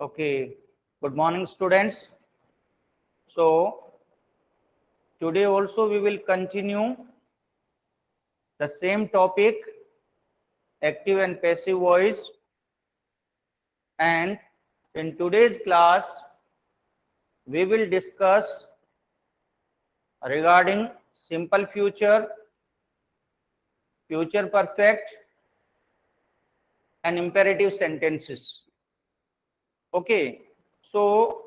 Okay, good morning, students. So, today also we will continue the same topic, active and passive voice. And in today's class, we will discuss regarding simple future, future perfect, and imperative sentences. Okay, so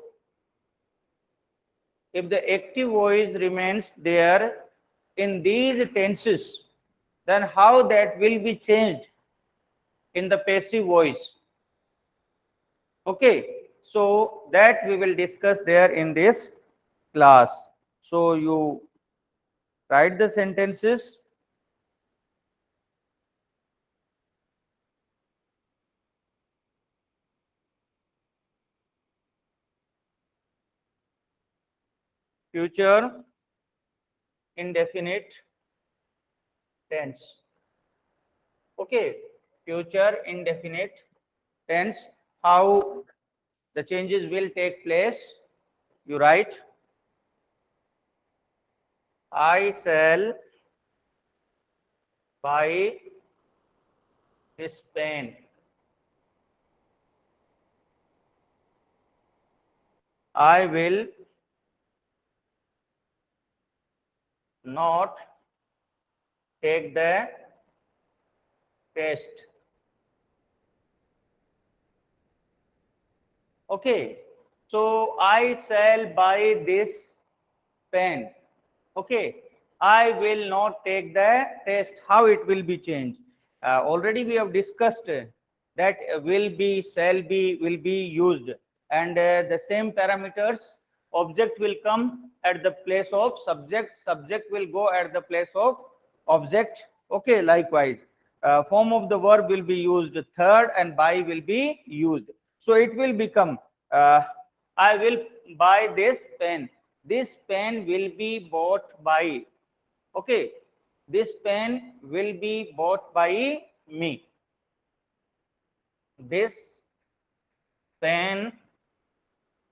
if the active voice remains there in these tenses, then how that will be changed in the passive voice? Okay, so that we will discuss there in this class. So you write the sentences. Future indefinite tense. Okay, future indefinite tense. How the changes will take place? You write, I shall buy this pen. I will not take the test. Okay, so I shall buy this pen. Okay, I will not take the test. How it will be changed? Already we have discussed that will be, shall be, will be used, and the same parameters. Object will come at the place of subject. Subject will go at the place of object. Okay, likewise, form of the verb will be used third, and by will be used. So it will become, I will buy this pen. This pen will be bought by, okay, this pen will be bought by me. This pen,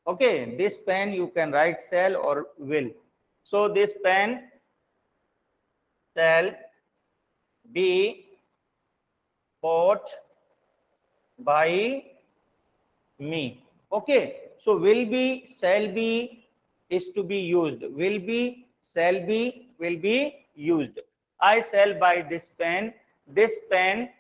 okay, this pen you can write shall or will. So this pen shall be bought by me. Okay, so will be, shall be is to be used. Will be, shall be, will be used. I shall buy this pen. This pen,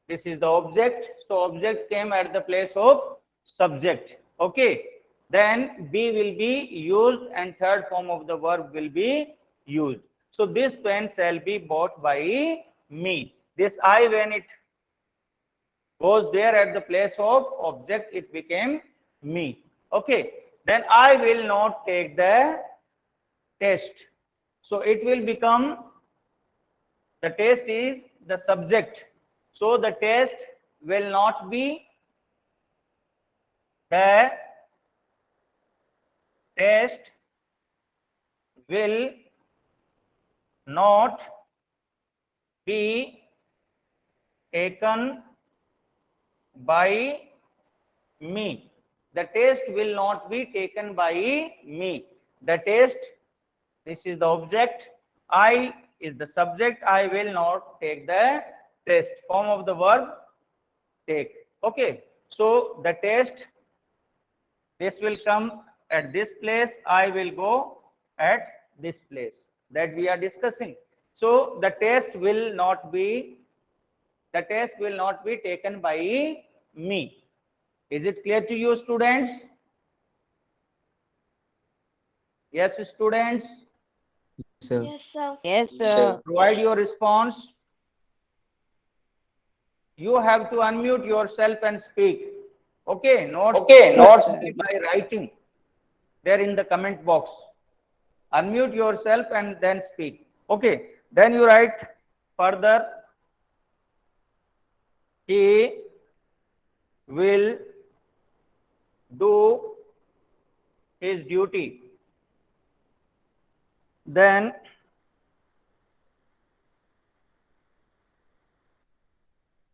this is the object. So object came at the place of subject. Okay, then be will be used, and third form of the verb will be used. So this pen shall be bought by me. This I, when it goes there at the place of object, it became me. Okay, then I will not take the test. So it will become, the test is the subject. So the test will not be, the test will not be taken by me. The test will not be taken by me. The test, this is the object, I is the subject, I will not take the test. Form of the verb take. Okay, so the test, this will come at this place, I will go at this place, that we are discussing. So the test will not be, the test will not be taken by me. Is it clear to you, students? Yes, students, sir. Yes, sir. Yes, sir. provide your response. You have to unmute yourself and speak. Okay, notes by writing there in the comment box. Unmute yourself and then speak. Okay, then you write further, he will do his duty. Then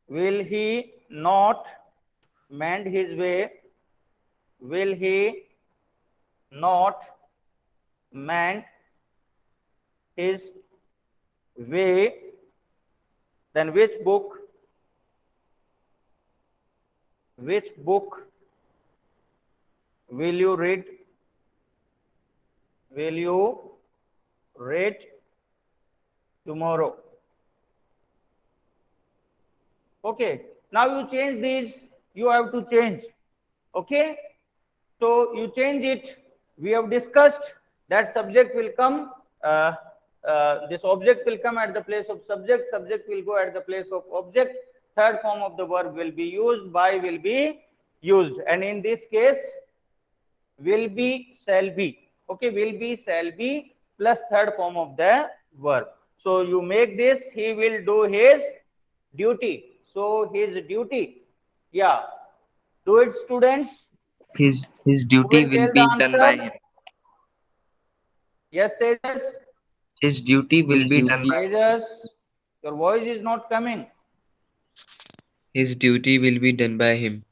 will he not mend his way, will he not mend his way, then which book will you read? Will you read tomorrow? Okay, now you change these, you have to change. Okay, so you change it. We have discussed that subject will come, this object will come at the place of subject, subject will go at the place of object, third form of the verb will be used, by will be used, and in this case will be, shall be. Okay, will be, shall be plus third form of the verb. So you make this, he will do his duty. So his duty, yeah, do it, students. His Who duty will will tell the be done by answer? him. Yes, Tejas. His duty will be done by him. Tejas, your voice is not coming. His duty will be done by him.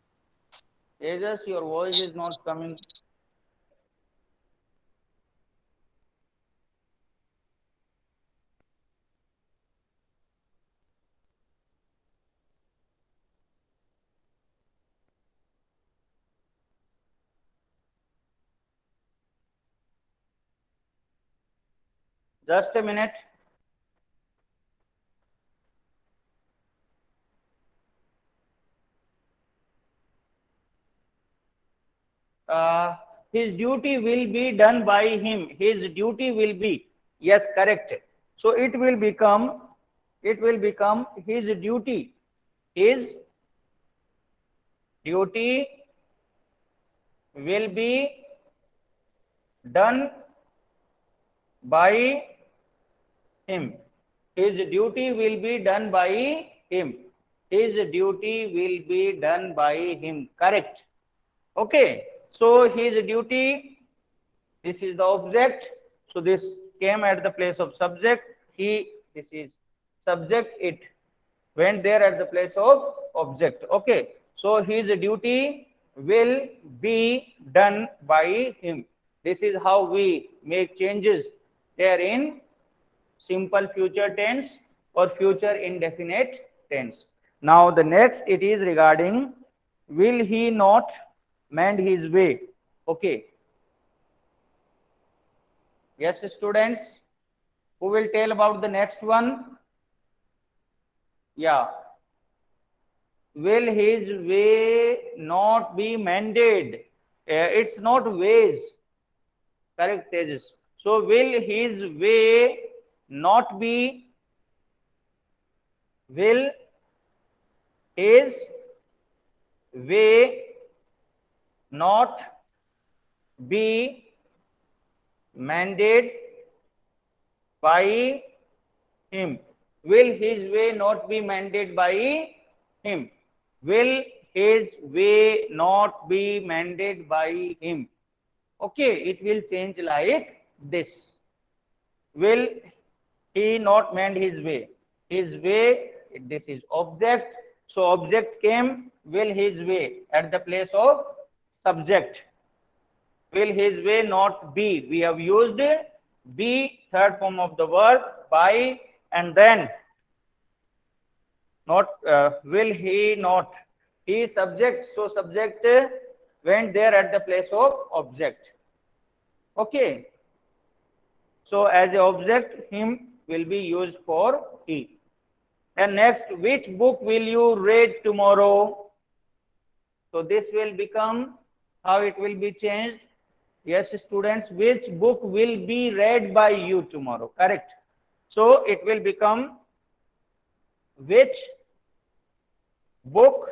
Tejas, your voice is not coming. Just a minute. Uh, his duty will be done by him. His duty will be. Yes, correct. So it will become his duty. His duty will be done by him. His duty will be done by him. His duty will be done by him. Correct. Okay. So his duty, this is the object. So this came at the place of subject. He, this is subject, it went there at the place of object. Okay. So his duty will be done by him. This is how we make changes there in simple future tense or future indefinite tense. Now the next, it is regarding will he not mend his way. Okay. Yes, students, who will tell about the next one? Yeah. Will his way not be mended? It's not ways. Correct, Tejas. So will his way not be, will his way not be mended by him? Will his way not be mended by him? Will his way not be mended by him? Okay, it will change like this. Will he not mend his way? His way, this is object. So object came, will his way at the place of subject. Will his way not be? We have used be, third form of the verb, by, and then not, will he not? He is subject, so subject went there at the place of object. Okay. So as a object, him will be used for he. And next, which book will you read tomorrow? So this will become, how it will be changed? Yes, students, which book will be read by you tomorrow? Correct. So it will become which book,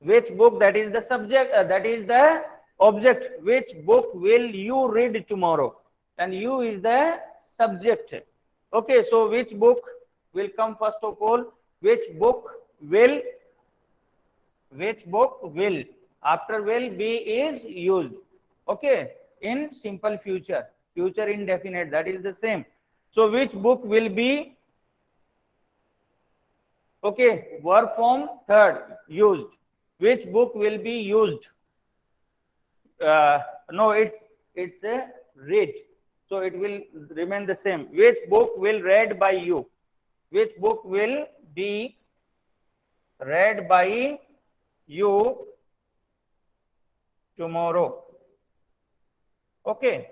that is the subject, that is the object, which book will you read tomorrow? And you is the subject. Okay, so which book will come first of all? Which book will, after will be is used. Okay, in simple future, future indefinite, that is the same. So which book will be, okay, verb form third used. Which book will be used? No, it's a read, so it will remain the same. Which book will read by you? Which book will be read by you tomorrow? Okay.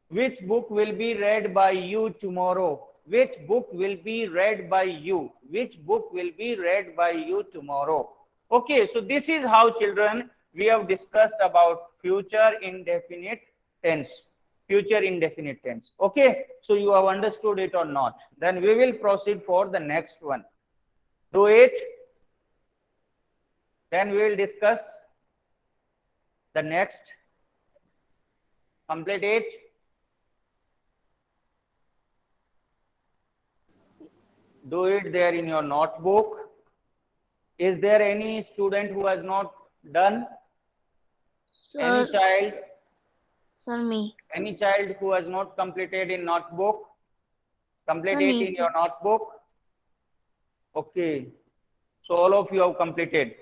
Which book will be read by you tomorrow? Which book will be read by you? Which book will be read by you tomorrow? Okay, so this is how, children, we have discussed about future indefinite tense. Future indefinite tense. Okay, so you have understood it or not? Then we will proceed for the next one. Do it. Then we will discuss the next. Complete it. Do it there in your notebook. Is there any student who has not done? Any child? Sir, me. Any child who has not completed in notebook? Complete Sir, it me. in your notebook. Okay. So all of you have completed.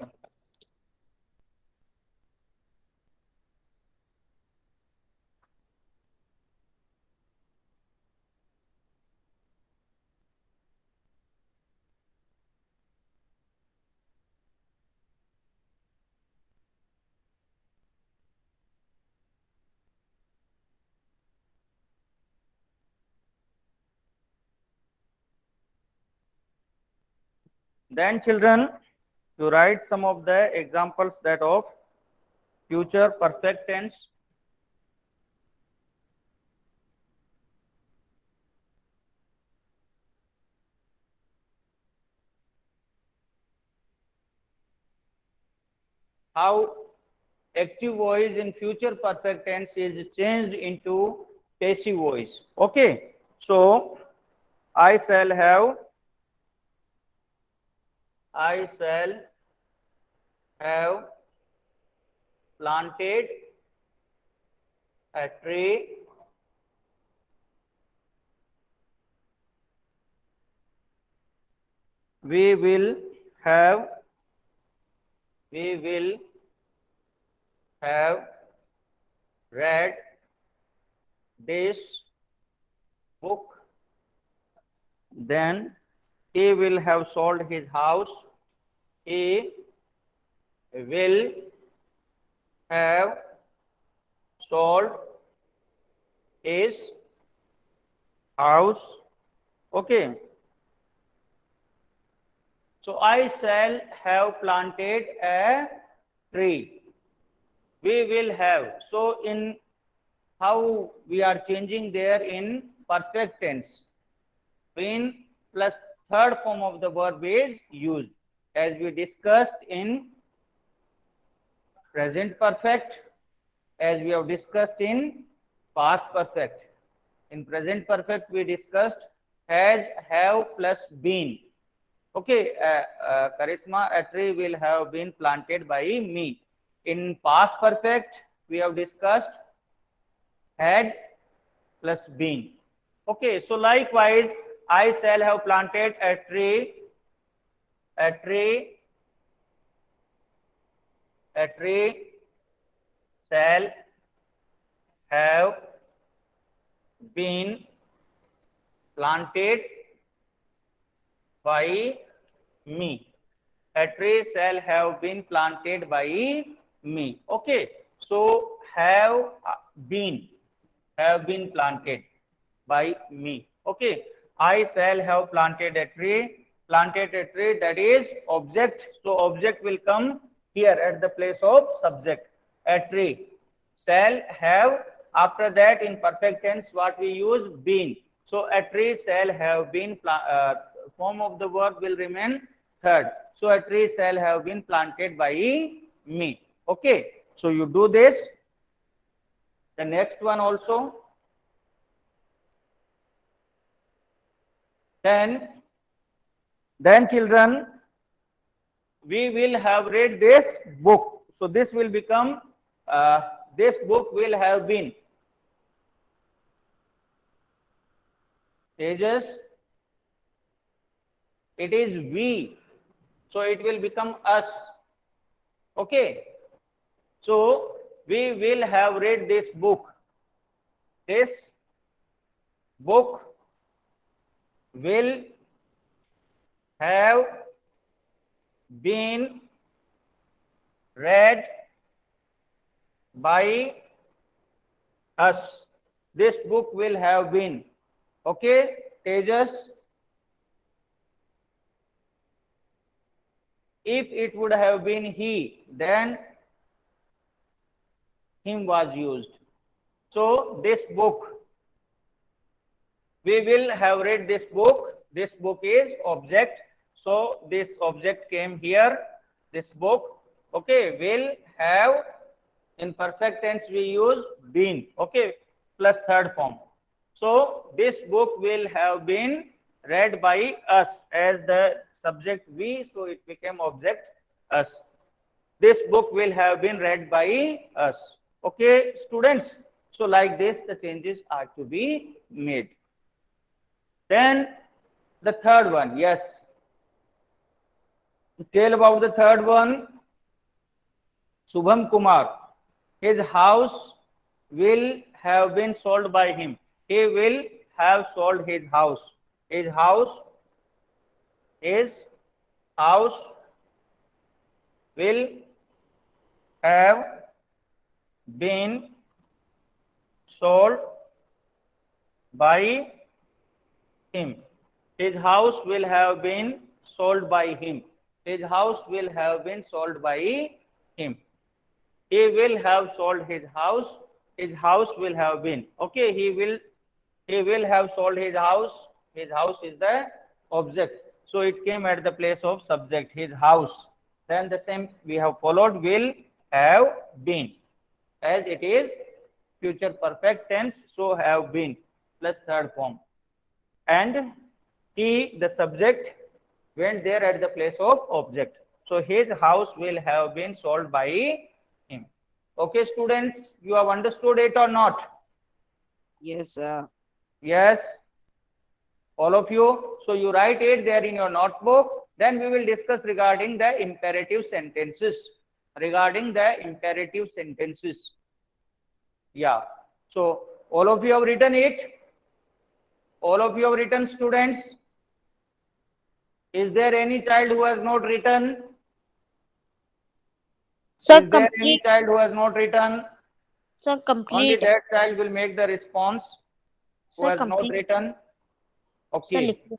Then, children, you write some of the examples that of future perfect tense. How active voice in future perfect tense is changed into passive voice. Okay. So I shall have planted a tree we will have read this book. Then he will have sold his house. He will have sold his house. Okay. So I shall have planted a tree. We will have. So in how we are changing there in perfect tense. Been plus third form of the verb is used, as we discussed in present perfect, as we have discussed in past perfect. In present perfect, we discussed has, have plus been. Okay, Charisma, a tree will have been planted by me. In past perfect, we have discussed had plus been. Okay, so likewise, I shall have planted a tree shall have been planted by me. A tree shall have been planted by me. Okay, so have been planted by me. Okay, I shall have planted a tree. That is object. So object will come here at the place of subject. A tree shall have. After that, in perfect tense, what we use? Been. So a tree shall have been. Form of the verb will remain third. So a tree shall have been planted by me. Okay. So you do this. The next one also. Then children, we will have read this book. So this will become, this book will have been. Tejas, it is we. So it will become us. Okay, so we will have read this book. This book will have been read by us. This book will have been. Okay, Tejas. If it would have been he, then him was used. So this book, we will have read this book. This book is object. So this object came here. This book, okay, will have, in perfect tense we use been, okay, plus third form. So this book will have been read by us as the subject we, so it became object us. This book will have been read by us. Okay, students. So like this, the changes are to be made. Then the third one, yes. Tell about the third one. Subham Kumar. His house will have been sold by him. He will have sold his house. His house will have been sold by him. His house will have been sold by him. His house will have been sold by him. He will have sold his house. His house will have been. Okay, he will have sold his house. His house is the object. So it came at the place of subject, his house. Then the same we have followed, will have been. As it is future perfect tense, so have been plus third form. And he, the subject, went there at the place of object. So his house will have been sold by him. Okay, students, you have understood it or not? Yes, sir. Yes, all of you. So you write it there in your notebook. Then we will discuss regarding the imperative sentences. Yeah. So all of you have written it. All of you have written, students. Is there any child who has not written? Sir, Is there any complete. child who has not written? Sir, Only complete. that child will make the response who Sir, has not complete. written. Sir, Okay. लिख लो.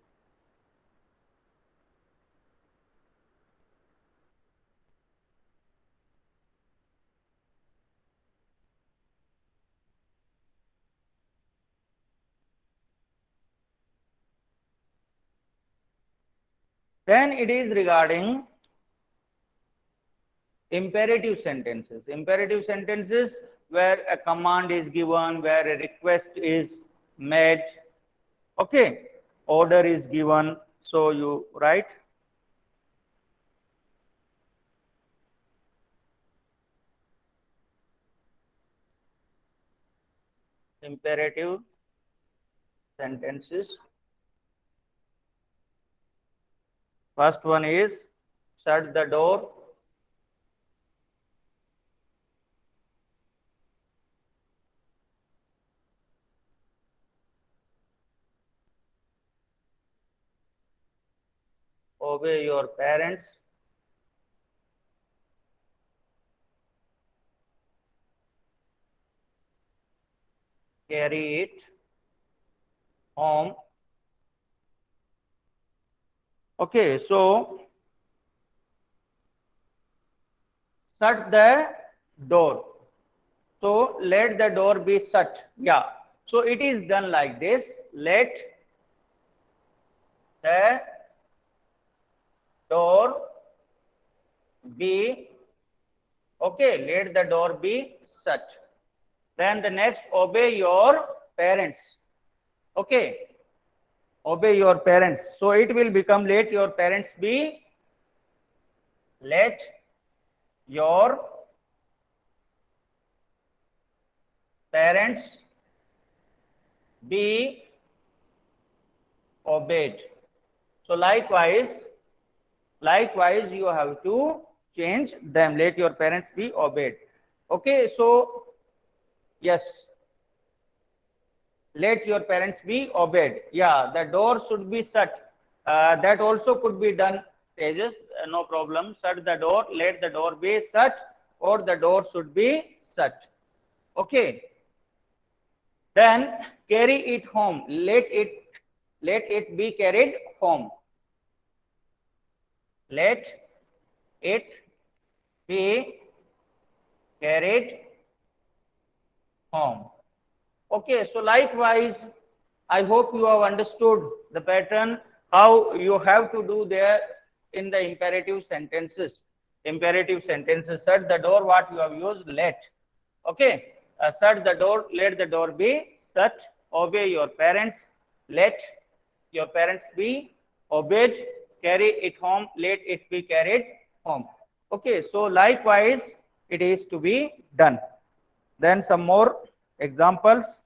Then it is regarding imperative sentences. Imperative sentences where a command is given, where a request is made. Okay, order is given. So you write. Imperative sentences. First one is shut the door. Obey your parents. Carry it home. Okay, so shut the door. So let the door be shut. Yeah. So it is done like this. Let the door be, okay, let the door be shut. Then the next, obey your parents. Okay. Obey your parents. So it will become let your parents be. Let your parents be obeyed. So likewise you have to change them. Let your parents be obeyed. Okay, so yes, let your parents be obeyed. Yeah, the door should be shut. That also could be done, Tejas, no problem. Shut the door, let the door be shut, or the door should be shut. Okay. Then carry it home. Let it be carried home. Let it be carried home. Okay, so likewise, I hope you have understood the pattern, how you have to do there in the imperative sentences. Imperative sentences, shut the door, what you have used, let. Okay, shut the door, let the door be shut, obey your parents, let your parents be obeyed, carry it home, let it be carried home. Okay, so likewise, it is to be done. Then some more examples.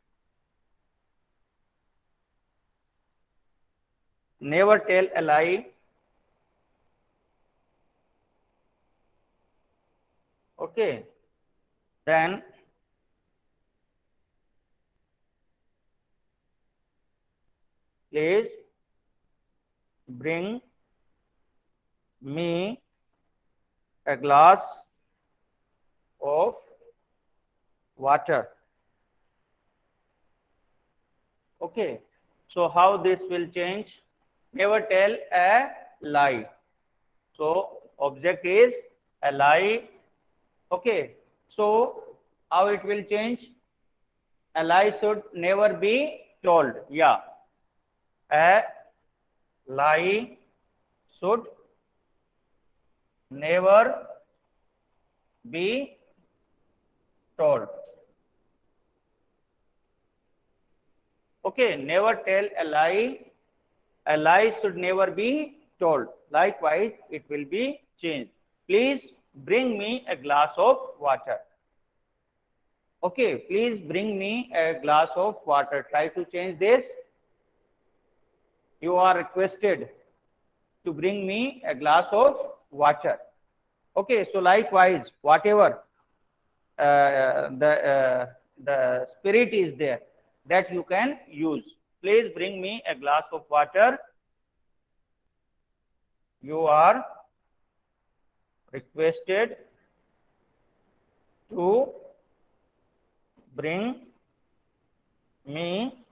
Never tell a lie. Okay. Then please bring me a glass of water. Okay. So how this will change? Never tell a lie. So object is a lie. Okay. So how it will change? A lie should never be told. Yeah. A lie should never be told. Okay, never tell a lie. A lie should never be told. Likewise, it will be changed. Please bring me a glass of water. Okay, please bring me a glass of water. Try to change this. You are requested to bring me a glass of water. Okay, so likewise, whatever the spirit is there, that you can use. Please bring me a glass of water. You are requested to bring me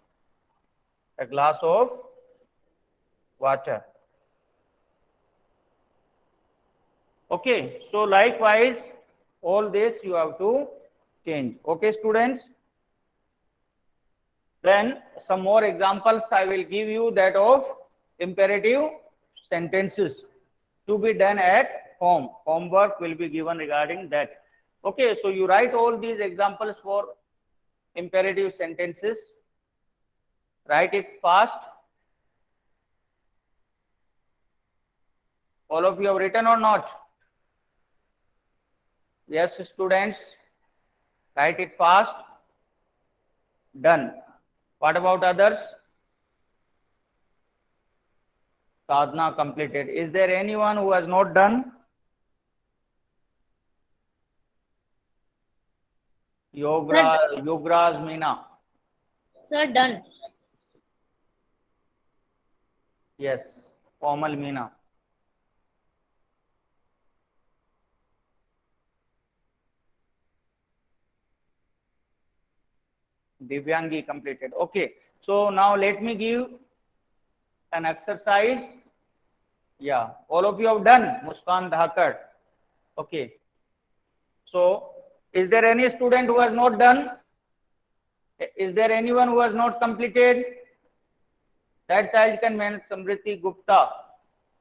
a glass of water. Okay, so likewise, all this you have to change. Okay, students. Then some more examples I will give you, that of imperative sentences to be done at home. Homework will be given regarding that. Okay, so you write all these examples for imperative sentences. Write it fast. All of you have written or not? Yes, students. Write it fast. Done. What about others? Sadhana completed. Is there anyone who has not done? Yogra's Meena. Sir, done. Yes, Komal Meena. Divyangi completed. Okay, so now let me give an exercise. Yeah, all of you have done. Muskan Dhakar. Okay, so is there any student who has not done? Is there anyone who has not completed? That child can manage. Samriti Gupta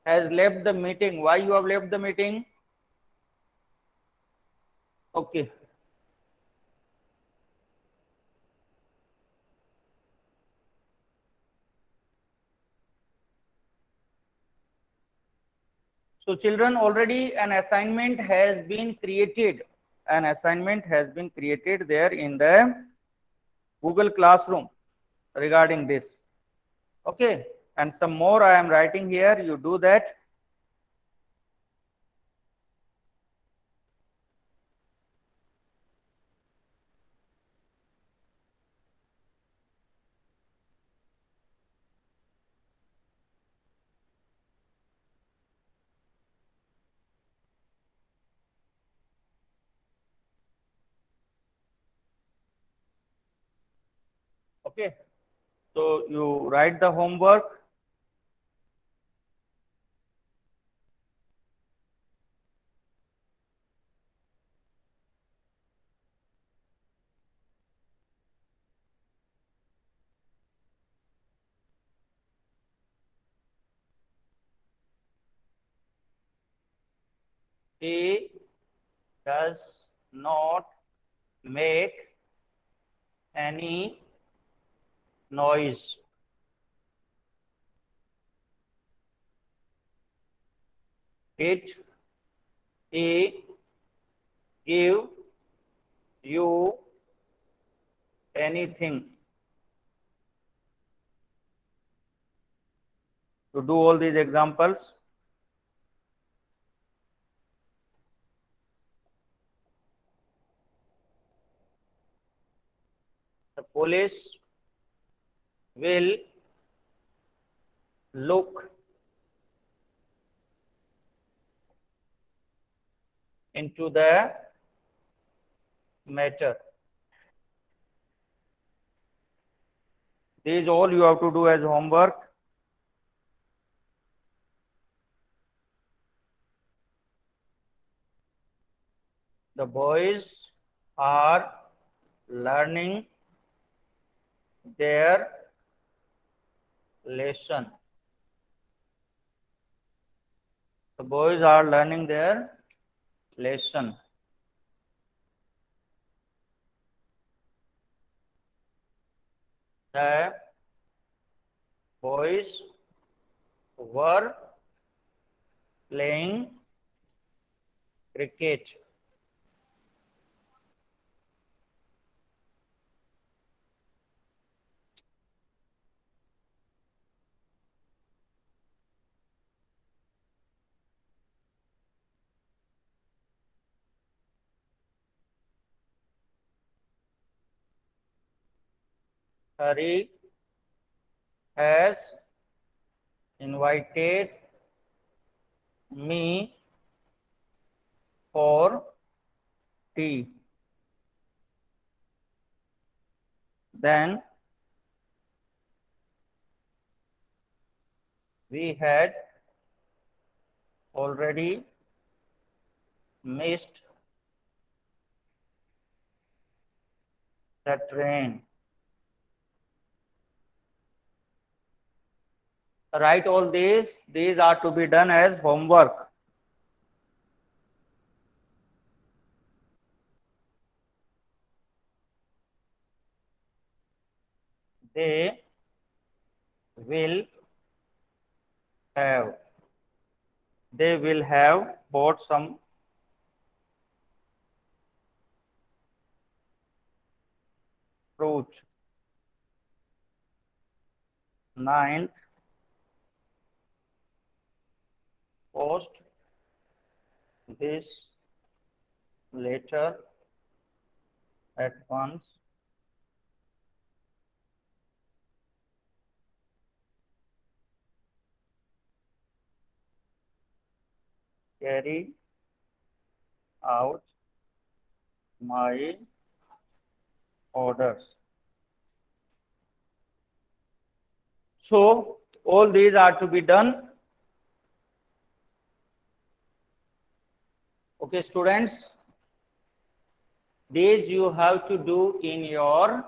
has left the meeting. Why you have left the meeting? Okay. So children, already an assignment has been created. An assignment has been created there in the Google Classroom regarding this. Okay. And some more I am writing here. You do that. Okay, so you write the homework. He does not make any noise. Did he give you anything? To do all these examples, the police will look into the matter. These all you have to do as homework. The boys are learning their lesson. The boys are learning their lesson. The boys were playing cricket. Hari has invited me for tea. Then we had already missed the train. Write all these. These are to be done as homework. They will have. They will have bought some fruit. Ninth, post this letter at once. Carry out my orders. So all these are to be done. Okay, students, these you have to do in your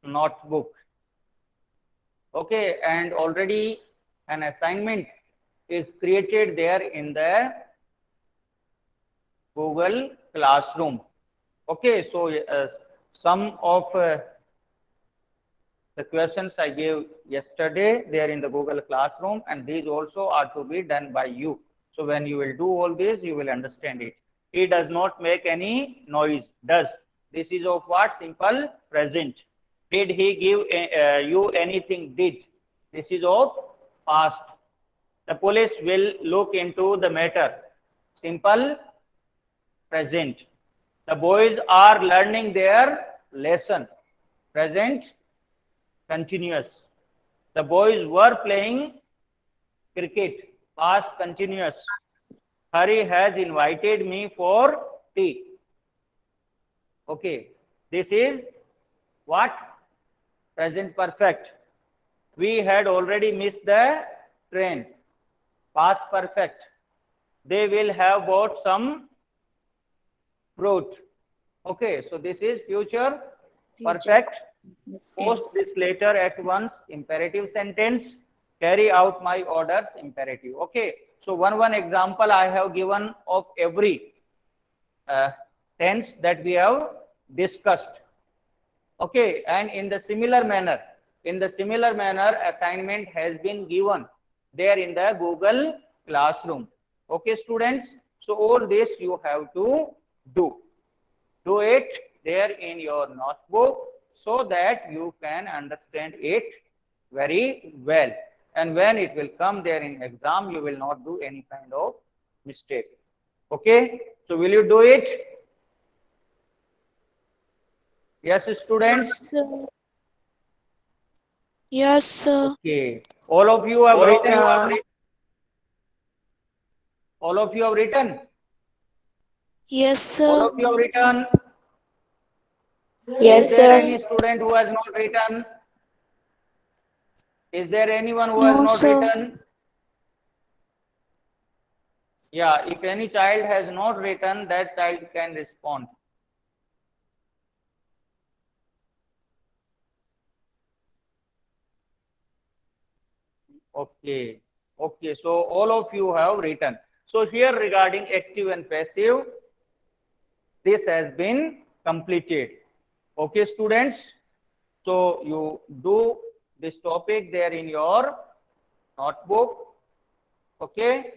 notebook. Okay, and already an assignment is created there in the Google Classroom. Okay, so some of the questions I gave yesterday, they are in the Google Classroom, and these also are to be done by you. So when you will do all this, you will understand it. He does not make any noise. Does. This is of what? Simple present. Did he give you anything? Did. This is of past. The police will look into the matter. Simple present. The boys are learning their lesson. Present continuous. The boys were playing cricket. Past continuous. Hari has invited me for tea. Okay. This is What? Present perfect. We had already missed the train. Past perfect. They will have bought some fruit. Okay, so this is future perfect. Post this later at once, imperative sentence. Carry out my orders, imperative. Okay, so one example I have given of every tense that we have discussed. Okay, and in the similar manner, assignment has been given there in the Google Classroom. Okay, students, so all this you have to do it there in your notebook so that you can understand it very well, and when it will come there in exam, you will not do any kind of mistake. Okay, so will you do it? Yes, students. Yes, sir. Okay, all of you have written. All of you have written. Yes, All sir. of you have written. Yes, Is there sir. any student who has not written? Is there anyone who has No, not sir. written? Yeah, if any child has not written, that child can respond. Okay, okay, so all of you have written. So here regarding active and passive, this has been completed. Okay, students, so you do this topic there in your notebook. Okay.